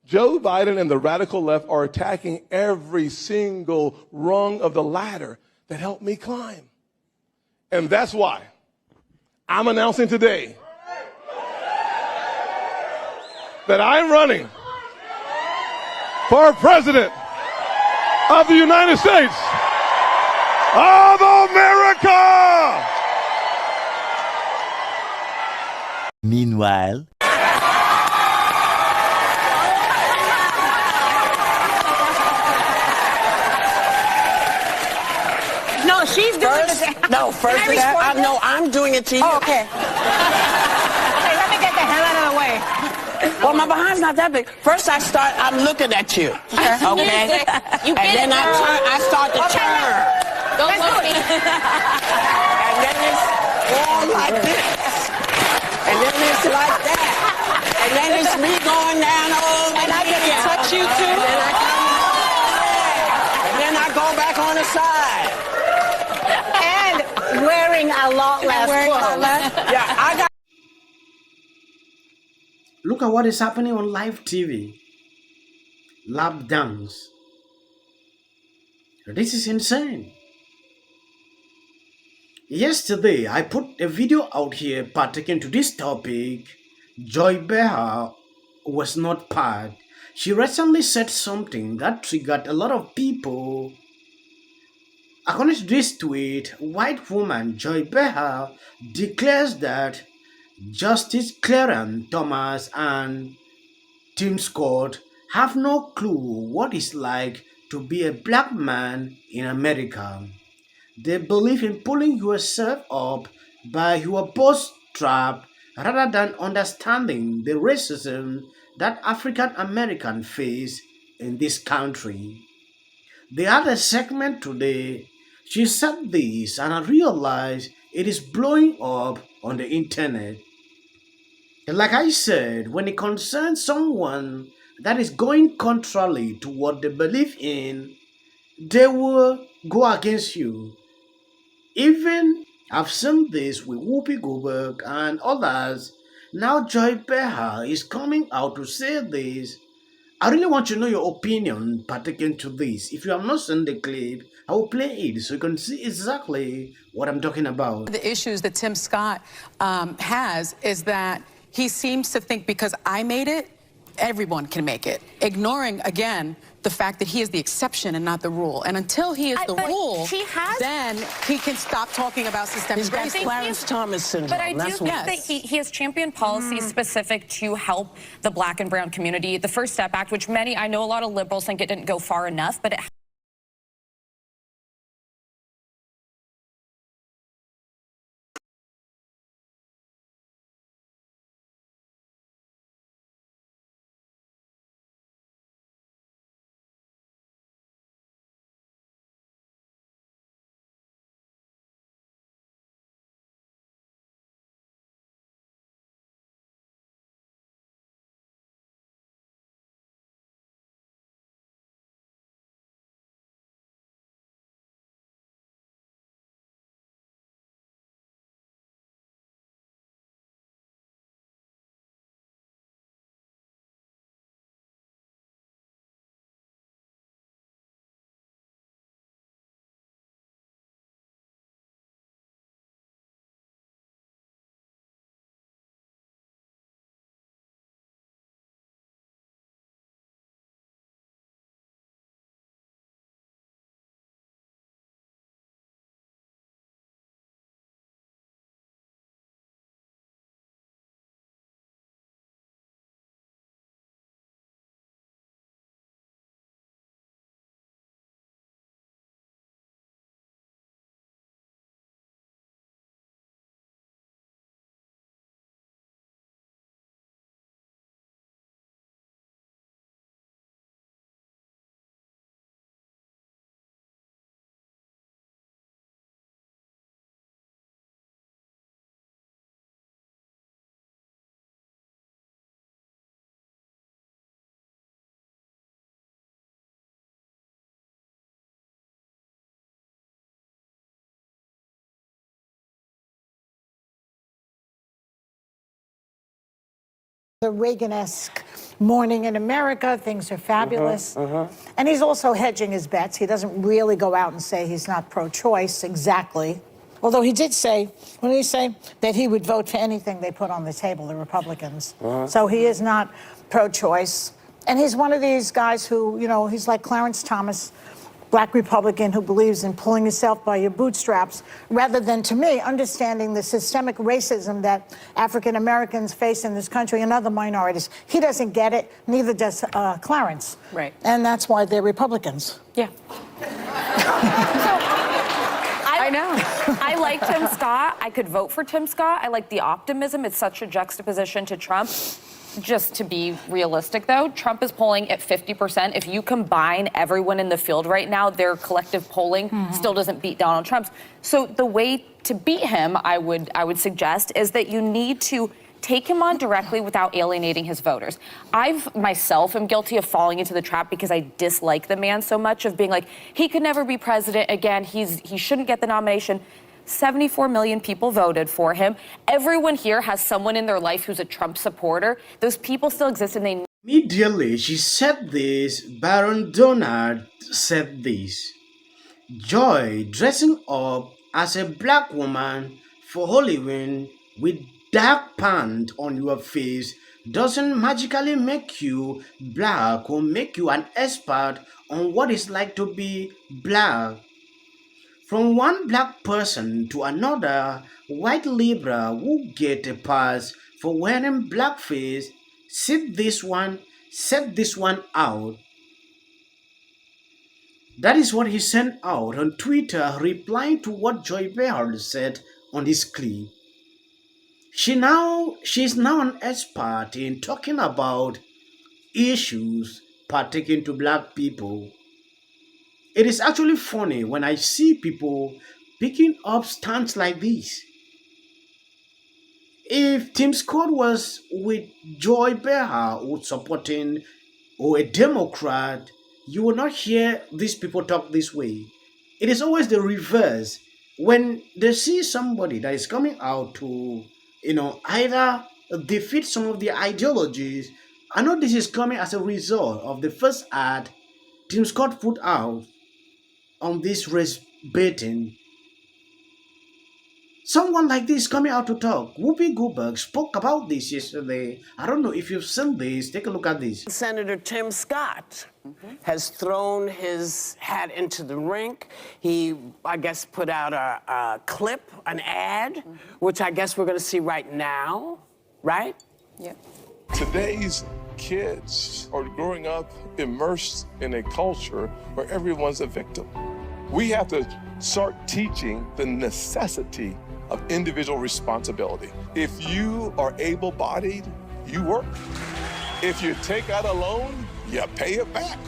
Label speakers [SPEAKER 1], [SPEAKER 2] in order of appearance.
[SPEAKER 1] Joe Biden and the radical left are attacking every single rung of the ladder that helped me climb. And that's why I'm announcing today that I'm running for president of the United States of America.
[SPEAKER 2] Meanwhile,
[SPEAKER 3] no, she's doing it.
[SPEAKER 4] No, first I'm doing it to you.
[SPEAKER 3] Oh, okay. Okay, let me get the hell out of the way.
[SPEAKER 4] Well, my behind's not that big. First I'm looking at you. Okay?
[SPEAKER 3] You
[SPEAKER 4] and then I start to turn.
[SPEAKER 3] Don't look me.
[SPEAKER 4] And then it's all like this. And then it's like that. And then it's me going down over
[SPEAKER 3] And I get to touch you too?
[SPEAKER 4] And then I go back on the side.
[SPEAKER 3] And wearing a lot less clothes.
[SPEAKER 4] Yeah, I got.
[SPEAKER 5] Look at what is happening on live TV. Lap dance. This is insane. Yesterday, I put a video out here pertaining to this topic. Joy Behar was not part. She recently said something that triggered a lot of people. According to this tweet, white woman Joy Behar declares that Justice Clarence Thomas and Tim Scott have no clue what it's like to be a black man in America. They believe in pulling yourself up by your bootstrap rather than understanding the racism that African Americans face in this country. The other segment today, she said this and I realized it is blowing up on the internet. And like I said, when it concerns someone that is going contrary to what they believe in, they will go against you. Even I've seen this with Whoopi Goldberg and others. Now Joy Behar is coming out to say this. I really want you to know your opinion pertaining to this. If you have not seen the clip, I will play it so you can see exactly what I'm talking about.
[SPEAKER 6] The issues that Tim Scott has is that he seems to think because I made it, everyone can make it. Ignoring, again, the fact that he is the exception and not the rule. And until he is the rule, then he can stop talking about systemic racism.
[SPEAKER 4] Clarence Thomas syndrome.
[SPEAKER 7] But I do think that he has championed policies specific to help the black and brown community. The First Step Act, which I know a lot of liberals think it didn't go far enough, but it
[SPEAKER 8] the Reagan-esque
[SPEAKER 3] morning in America, things are fabulous. And he's also hedging his bets. He doesn't really go out and say he's not pro-choice exactly. Although he did say, what did he say? That he would vote for anything they put on the table, the Republicans. So he is not pro-choice. And he's one of these guys who, you know, he's like Clarence Thomas, black Republican who believes in pulling yourself by your bootstraps, rather than, to me, understanding the systemic racism that African Americans face in this country and other minorities. He doesn't get it, neither does Clarence.
[SPEAKER 6] Right.
[SPEAKER 3] And that's why they're Republicans.
[SPEAKER 7] Yeah. I know. I like Tim Scott. I could vote for Tim Scott. I like the optimism. It's such a juxtaposition to Trump. Just to be realistic, though, Trump is polling at 50%. If you combine everyone in the field right now, their collective polling still doesn't beat Donald Trump's. So the way to beat him, I would suggest, is that you need to take him on directly without alienating his voters. Myself am guilty of falling into the trap because I dislike the man so much, of being like, he could never be president again. He shouldn't get the nomination. 74 million people voted for him. Everyone here has someone in their life who's a Trump supporter. Those people still exist, and they...
[SPEAKER 5] Immediately she said this, Byron Donalds said this. Joy, dressing up as a black woman for Halloween with dark paint on your face doesn't magically make you black or make you an expert on what it's like to be black. From one black person to another white liberal who get a pass for wearing blackface, set this one out. That is what he sent out on Twitter, replying to what Joy Behar said on his clip. She's now an expert in talking about issues pertaining to black people. It is actually funny when I see people picking up stands like this. If Tim Scott was with Joy Behar or supporting or a Democrat, you will not hear these people talk this way. It is always the reverse. When they see somebody that is coming out to, either defeat some of the ideologies, I know this is coming as a result of the first ad Tim Scott put out on this race baiting. Someone like this coming out to talk. Whoopi Goldberg spoke about this yesterday. I don't know if you've seen this. Take a look at this.
[SPEAKER 4] Senator Tim Scott has thrown his hat into the rink. He, I guess, put out a clip, an ad, which I guess we're going to see right now, right?
[SPEAKER 6] Yeah.
[SPEAKER 1] Today's kids are growing up immersed in a culture where everyone's a victim. We have to start teaching the necessity of individual responsibility. If you are able-bodied, you work. If you take out a loan, you pay it back.